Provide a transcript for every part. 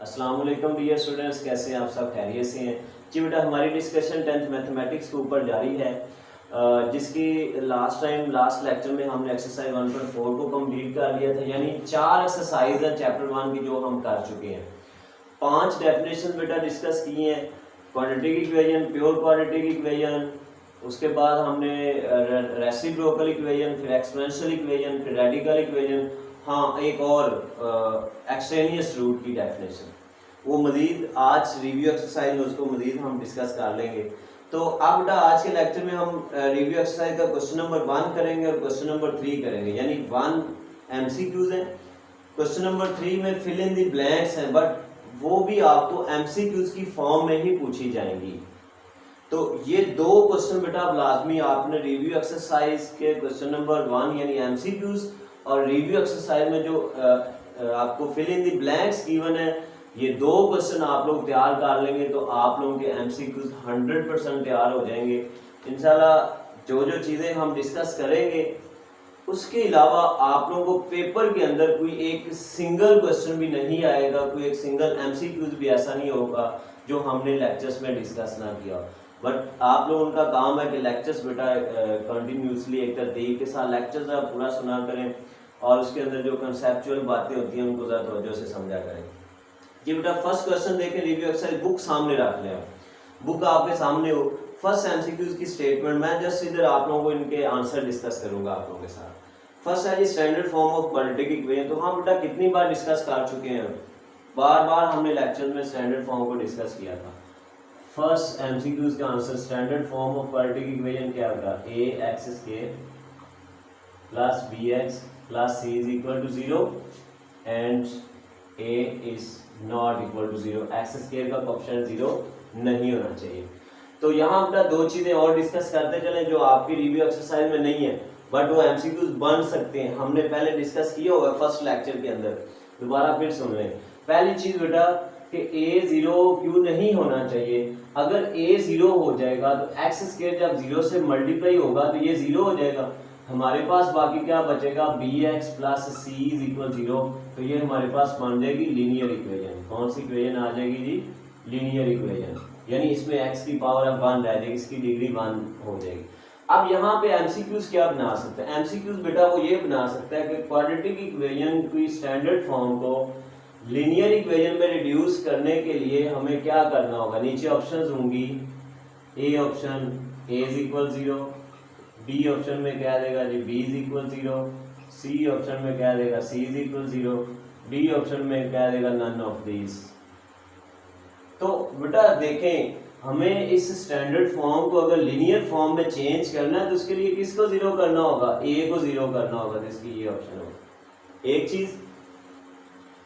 अस्सलाम वालेकुम dear students, कैसे हैं आप सब? खैरियत से हैं जी? बेटा हमारी डिस्कशन 10th मैथमेटिक्स के ऊपर जारी है, जिसकी लास्ट लेक्चर में हमने एक्सरसाइज 1.4 को कंप्लीट कर लिया था। यानी 4 एक्सरसाइज है चैप्टर 1 की जो हम कर चुके हैं। 5 डेफिनेशन बेटा डिस्कस की हैं, quadratic equation, pure quadratic equation, उसके बाद हमने रेसिप्रोकल इक्वेशन, फिर एक्सपोनेंशियल इक्वेशन, फिर रेडिकल इक्वेशन। हाँ, एक और एक्सट्रेनियस रूट की डेफिनेशन, वो मजीद आज रिव्यू एक्सरसाइज में उसको मजीद हम डिस्कस कर लेंगे। तो अब बेटा आज के लेक्चर में हम रिव्यू एक्सरसाइज का क्वेश्चन नंबर 1 करेंगे और क्वेश्चन नंबर 3 करेंगे। यानी 1 एमसीक्यूज है, क्वेश्चन नंबर 3 में फिल इन द ब्लैंक्स हैं, बट वो भी आपको एमसीक्यूज की फॉर्म में ही पूछी जाएंगी। तो ये दो क्वेश्चन बेटा अब लाजमी आपने रिव्यू एक्सरसाइज के क्वेश्चन नंबर 1 यानी एमसीक्यूज और रिव्यू एक्सरसाइज में जो आपको fill in the blanks given है, ये दो क्वेश्चन आप लोग तैयार कर लेंगे तो आप लोगों के एमसीक्यूज 100% तैयार हो जाएंगे इंशाल्लाह। जो जो चीज़ें हम डिस्कस करेंगे उसके अलावा आप लोगों को पेपर के अंदर कोई एक सिंगल क्वेश्चन भी नहीं आएगा, कोई एक सिंगल एमसीक्यूज भी ऐसा नहीं होगा जो हमने लेक्चर्स में डिस्कस ना किया। बट आप लोगों का काम है कि लेक्चर्स बेटा कंटिन्यूसली एक तरतीब के साथ लेक्चर्स आप पूरा सुना करें और उसके अंदर जो कंसेप्चुअल बातें होती हैं उनको ज़रा तवज्जो से समझा करें। ये बेटा फर्स्ट क्वेश्चन देखें, रिव्यू एक्सरसाइज बुक सामने रख लें, बुक आपके सामने हो। फर्स्ट एमसीक्यूज की स्टेटमेंट, मैं जस्ट इधर आप लोगों को इनके आंसर डिस्कस करूंगा आप लोगों के साथ। फर्स्ट है जी standard form of quadratic equation. तो हाँ बेटा कितनी बार डिस्कस कर चुके हैं, बार बार हमने लेक्चर में स्टैंडर्ड फॉर्म को डिस्कस किया था। फर्स्ट एमसीक्यूज का answer standard form of quadratic equation क्या होगा? A x square plus b x plus c is equal to 0 and a is not equal to 0। X square का coefficient 0 नहीं होना चाहिए। तो यहाँ बेटा दो चीजें और डिस्कस करते चले जो आपकी रिव्यू एक्सरसाइज में नहीं है बट वो एमसीक्यूज बन सकते हैं, हमने पहले डिस्कस किया होगा फर्स्ट लेक्चर के अंदर, दोबारा फिर सुन लें। पहली चीज बेटा कि a 0 क्यों नहीं होना चाहिए। अगर a 0 हो जाएगा तो एक्स स्क्वायर जब 0 से मल्टीप्लाई होगा तो ये 0 हो जाएगा, हमारे पास बाकी क्या बचेगा? bx plus c is equal 0। तो ये हमारे पास बन जाएगी लीनियर इक्वेशन। कौन सी इक्वेशन आ जाएगी जी? Linear equation. यानी इसमें x की पावर अब 1 रह जाएगी, इसकी डिग्री 1 हो जाएगी। अब यहाँ पे एमसीक्यूज क्या बना सकते हैं? एमसीक्यूज बेटा वो ये बना सकता है कि क्वाड्रेटिक इक्वेशन की स्टैंडर्ड फॉर्म को लीनियर इक्वेशन में रिड्यूस करने के लिए हमें क्या करना होगा? नीचे ऑप्शंस होंगी, A option a is equal 0, B option में क्या देगा जी? b is equal 0, C option में क्या देगा? c is equal 0, D option में क्या देगा? None of these. तो बेटा देखें, हमें इस स्टैंडर्ड फॉर्म को अगर लीनियर फॉर्म में चेंज करना है तो उसके लिए किसको 0 करना होगा? a को 0 करना होगा, जिसकी ये ऑप्शन होगा। एक चीज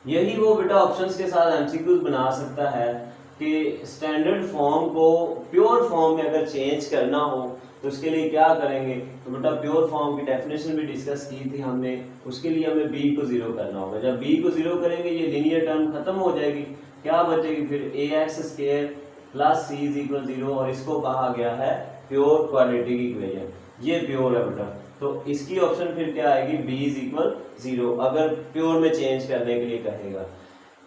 यही वो बेटा ऑप्शंस के साथ एमसीक्यूज बना सकता है कि स्टैंडर्ड फॉर्म को प्योर फॉर्म में अगर चेंज करना हो तो उसके लिए क्या करेंगे? तो बेटा प्योर फॉर्म की डेफिनेशन भी डिस्कस की थी हमने, उसके लिए हमें b को 0 करना होगा। जब b को 0 करेंगे ये लीनियर टर्म खत्म हो जाएगी, क्या बचेगी फिर? A x square plus c is equal 0 और इसको कहा गया है प्योर क्वाड्रेटिक इक्वेशन। ये प्योर है बेटा, तो इसकी ऑप्शन फिर क्या आएगी? b इज इक्वल 0 अगर प्योर में चेंज करने के लिए कहेगा।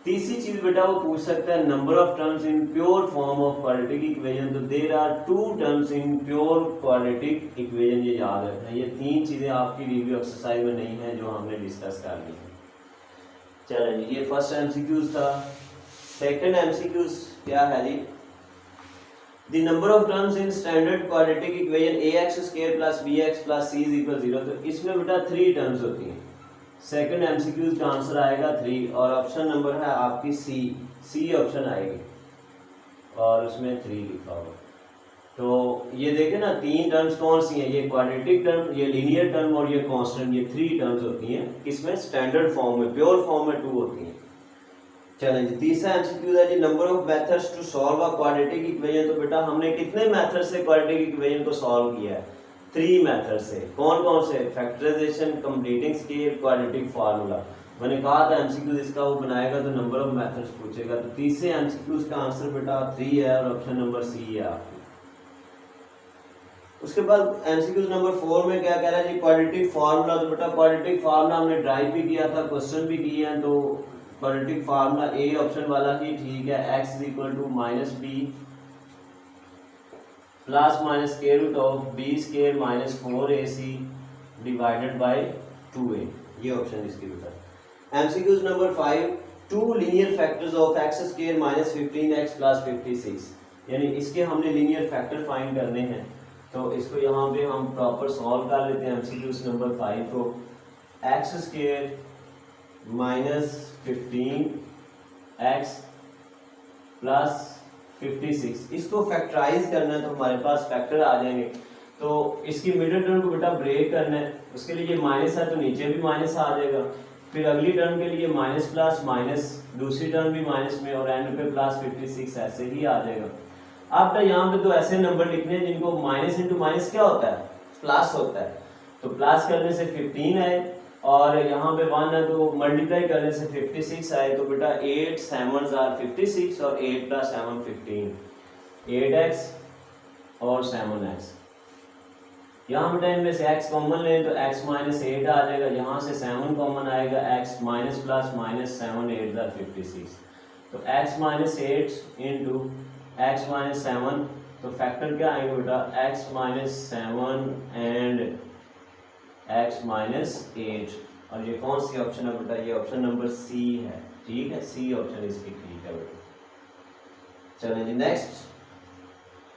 तीसरी चीज बेटा वो पूछ सकता है number of terms in pure form of quadratic equation. तो there are 2 terms in pure quadratic equation, ये याद रखना। ये 3 चीजें आपकी रिव्यू एक्सरसाइज में नहीं है जो हमने डिस्कस कर ली है। चलें जी, ये फर्स्ट एमसीक्यूज था। सेकंड एमसीक्यूज क्या है जी? The number of terms in standard quadratic equation ax square plus bx plus c is equal 0। तो इसमें बेटा 3 टर्म्स होती हैं। सेकंड एमसीक्यूज का आंसर आएगा 3 और ऑप्शन नंबर है आपकी सी ऑप्शन आएगी और उसमें 3 लिखा होगा। तो ये देखें ना, 3 टर्म्स कौन सी हैं? ये क्वाड्रेटिक टर्म, ये लीनियर टर्म और ये कांस्टेंट, ये 3 टर्म्स होती हैं। किसमें? स्टैंडर्ड फॉर्म में। प्योर फॉर्म में 2 होती हैं। चलें जी, तीसरा एमसीक्यू है जी number of methods to solve a quadratic equation. तो बेटा हमने कितने मेथड से क्वाड्रेटिक इक्वेशन को सॉल्व किया है? 3 मेथड से। कौन कौन से? Factorization, completing scale, quadratic formula. मैंने कहा था एमसीक्यू इसका वो बनाएगा तो नंबर ऑफ मेथड्स पूछेगा। तो तीसरे एमसीक्यू का आंसर बेटा 3 है और ऑप्शन नंबर सी है आपकी। उसके बाद एमसीक्यू नंबर 4 में क्या कह रहा है जी? Quadratic formula. तो बेटा क्वाड्रेटिक फार्मूला हमने ड्राइव भी किया था, क्वेश्चन भी किए हैं, तो क्वाड्रेटिक फार्मूला ए ऑप्शन वाला ही ठीक है, x is equal to minus B plus minus square root of B square minus 4ac divided by 2a, ये ऑप्शन इसकी बेटा। MCQs number 5, two linear factors of x square minus 15x plus 56, यानी इसके हमने लीनियर फैक्टर फाइंड करने हैं। तो इसको यहाँ पे हम प्रॉपर सॉल्व कर लेते हैं। एमसीक्यूज नंबर 5 को, x square minus 15x plus 56, इसको फैक्टराइज करना है तो हमारे पास फैक्टर आ जाएंगे। तो इसकी मिडिल टर्म को बेटा ब्रेक करना है, उसके लिए माइनस है तो नीचे भी माइनस आ जाएगा, फिर अगली टर्म के लिए माइनस प्लस माइनस, दूसरी टर्म भी माइनस में, और एंड पे प्लस 56 ऐसे ही आ जाएगा। अब तो यहाँ पे तो ऐसे नंबर लिखने हैं जिनको माइनस इंटू माइनस क्या होता है, प्लस होता है। तो प्लस करने से 15 आए और यहाँ पे 1 है तो मल्टीप्लाई करने से 56 आए। तो बेटा 8 7s are 56 और 8 प्लस 7 15, 8x और 7x। यहाँ बेटा इनमें से x कॉमन लें तो x माइनस 8 आ जाएगा, यहाँ से 7 कॉमन आएगा, x minus plus minus 7 8 are 56। तो x minus 8 into x minus 7, तो फैक्टर क्या आएगा बेटा, x minus 7 and x minus 8, और ये कौन सी ऑप्शन है बेटा, ये ऑप्शन नंबर सी है, ठीक है, सी ऑप्शन इसकी ठीक है बेटा। चलें जी next,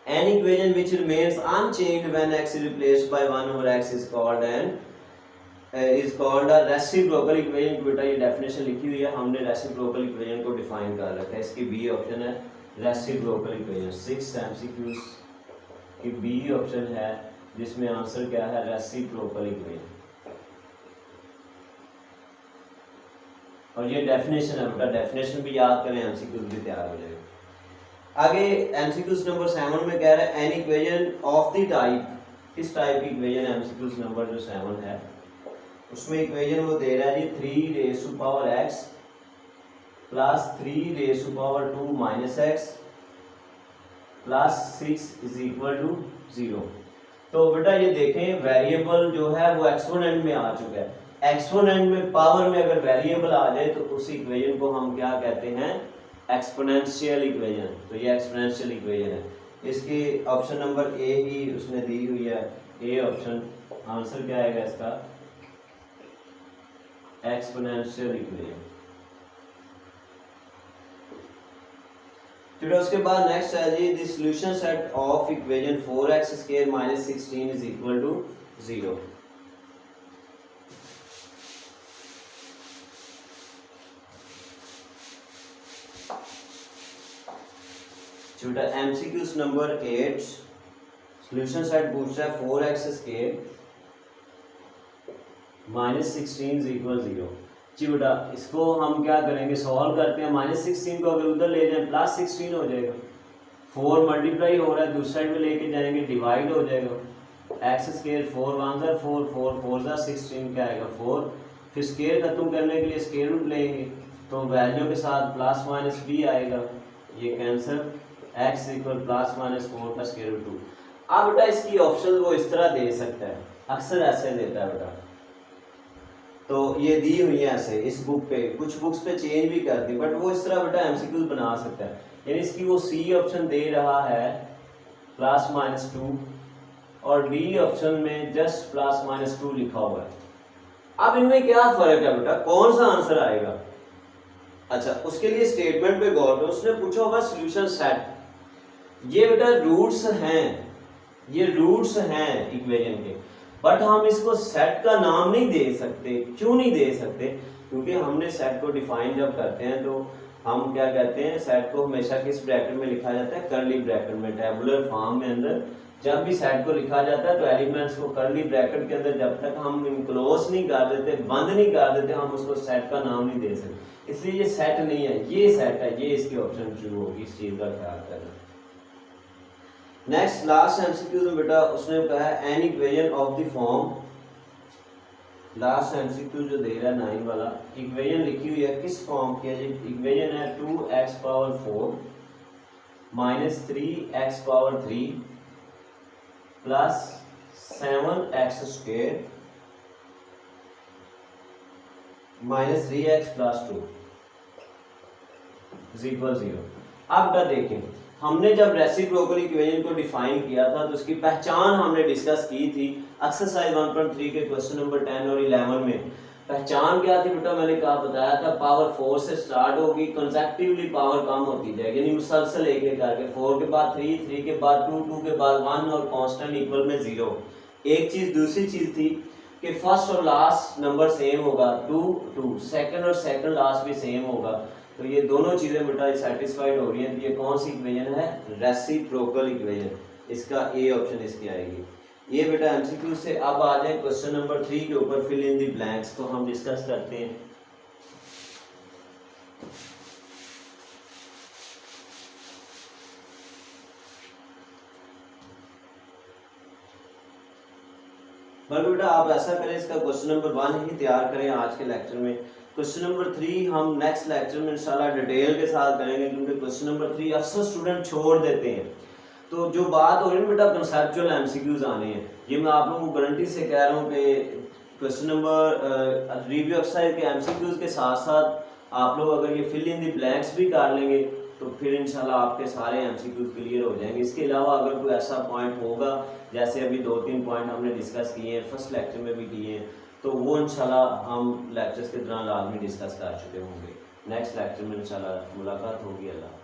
an equation which remains unchanged when x is replaced by 1 over x is called a reciprocal equation। बेटा ये डेफिनेशन लिखी हुई है, हमने रेसिप्रोकल इक्वेशन को डिफाइन कर रखा है, इसकी बी ऑप्शन है रेसिप्रोकल इक्वेशन। 6 एमसीक्यूज की बी ऑप्शन है जिसमें आंसर क्या है, रेसिप्रोकल इक्वेशन। और ये डेफिनेशन है बेटा, डेफिनेशन भी याद करें, एमसीक्यूज भी तैयार हो जाएगा। आगे एमसीक्यूज नंबर 7 में कह रहा है an equation of the type, किस टाइप की इक्वेशन, एमसीक्यूज नंबर जो 7 है उसमें इक्वेशन वो दे रहा है जी 3 raise to power x plus 3 raise to power 2 minus x plus 6 is equal to 0। तो बेटा ये देखें वेरिएबल जो है वो एक्सपोनेंट में आ चुका है, एक्सपोनेंट में पावर में अगर वेरिएबल आ जाए तो उस इक्वेशन को हम क्या कहते हैं, एक्सपोनेंशियल इक्वेशन। तो ये एक्सपोनेंशियल इक्वेशन है, इसकी ऑप्शन नंबर ए ही उसने दी हुई है, ए ऑप्शन आंसर क्या आएगा इसका, एक्सपोनेंशियल इक्वेशन। फिर उसके बाद नेक्स्ट है जी the solution set of equation 4x square minus 16 is equal to 0। छोटा एमसीक्यूज नंबर 8, सॉल्यूशन सेट पूछता है 4x square minus 16 is equal 0। जी बेटा इसको हम क्या करेंगे, सॉल्व करते हैं। माइनस 16 को अगर उधर ले जाएं प्लस 16 हो जाएगा, 4 मल्टीप्लाई हो रहा है दूसरी साइड में लेके जाएंगे डिवाइड हो जाएगा, एक्स स्क्वायर 4 1 4 4 4 16 क्या आएगा 4, फिर स्क्वायर खत्म करने के लिए स्क्वायर रूट लेंगे तो वैल्यू के साथ प्लस माइनस b आएगा, ये cancel, x equal plus minus 4 का स्क्वायर रूट 2। अब बेटा इसकी ऑप्शन वो इस तरह दे सकता है, अक्सर ऐसे देता है बेटा। तो ये दी हुई है ऐसे इस बुक पे, कुछ बुक्स पे चेंज भी कर दी, बट वो इस तरह बेटा एमसीक्यू बना सकता है। यानी इसकी वो सी ऑप्शन दे रहा है प्लस माइनस 2 और डी ऑप्शन में जस्ट प्लस माइनस 2 लिखा हुआ है। अब इनमें क्या फर्क है बेटा, कौन सा आंसर आएगा? अच्छा उसके लिए स्टेटमेंट पे गौर करो, उसने पूछा होगा सॉल्यूशन सेट। ये बेटा रूट्स हैं, ये रूट्स हैं इक्वेशन के, बट हम इसको सेट का नाम नहीं दे सकते। क्यों नहीं दे सकते? क्योंकि हमने सेट को डिफाइन जब करते हैं तो हम क्या कहते हैं, सेट को हमेशा किस ब्रैकेट में लिखा जाता है, कर्ली ब्रैकेट में। टेबुलर फॉर्म में अंदर जब भी सेट को लिखा जाता है तो एलिमेंट्स को कर्ली ब्रैकेट के अंदर जब तक हम इनक्लोज नहीं कर देते, बंद नहीं कर देते, हम उसको सेट का नाम नहीं दे सकते। इसलिए ये सेट नहीं है, ये सेट है, ये इसकी ऑप्शन शुरू होगी, इस चीज का ख्याल करना। नेक्स्ट लास्ट एमसीक्यू में बेटा उसने कहा है an equation of the form, last MCQ जो दे रहा है 9 वाला, इक्वेशन लिखी हुई है किस फॉर्म की है? इक्वेशन है 2x power 4 minus 3x power 3 plus 7x square minus 3x plus 2। Is equal 0। अब बेटा देखें, हमने जब रेसिप्रोकल इक्वेशन को डिफाइन किया था तो उसकी पहचान हमने डिस्कस की थी एक्सरसाइज 1.3 के क्वेश्चन नंबर 10 और 11 में। पहचान क्या थी बेटा, मैंने कहा बताया था, पावर 4 से स्टार्ट होगी, कंसेक्टिवली पावर कम होती जाएगी, यानी मुसलसल एक एक करके 4 के बाद 3, 3 के बाद 2, 2 के बाद 1 और कांस्टेंट इक्वल में 0। एक चीज, दूसरी चीज थी कि फर्स्ट और लास्ट नंबर सेम होगा, 2 2, सेकंड और सेकंड लास्ट भी सेम होगा। तो ये दोनों चीजें बेटा सेटिस्फाइड हो रही हैं। तो ये कौन सी इक्वेशन है, रेसिप्रोकल इक्वेशन, इसका ए ऑप्शन इसकी आएगी। ये बेटा एमसीक्यू से। अब आ जाए क्वेश्चन नंबर 3 के ऊपर, फिल इन द ब्लैंक्स को हम डिस्कस करते हैं। पर बेटा आप ऐसा करें, इसका क्वेश्चन नंबर 1 ही तैयार करें आज के लेक्चर में। क्वेश्चन नंबर 3 हम नेक्स्ट लेक्चर में इंशाल्लाह डिटेल के साथ करेंगे, क्योंकि क्वेश्चन नंबर 3 अक्सर स्टूडेंट छोड़ देते हैं। तो जो बात हो रही है बेटा, कंसेप्चुअल एमसीक्यूज आने हैं, ये मैं आप लोगों को गारंटी से कह रहा हूँ कि क्वेश्चन नंबर रिव्यू एक्सरसाइज के एमसीक्यूज के साथ साथ आप लोग अगर ये फिल इन द ब्लैंक्स भी कर लेंगे तो फिर इंशाल्लाह आपके सारे एमसीक्यूज क्लियर हो जाएंगे। इसके अलावा अगर कोई ऐसा पॉइंट होगा, जैसे अभी 2-3 पॉइंट हमने डिस्कस किए हैं, फर्स्ट लेक्चर में भी किए हैं, तो वो इंशाल्लाह हम लेक्चर्स के दौरान लाजमी डिस्कस कर चुके होंगे। नेक्स्ट लेक्चर में इंशाल्लाह मुलाकात होगी। अल्लाह।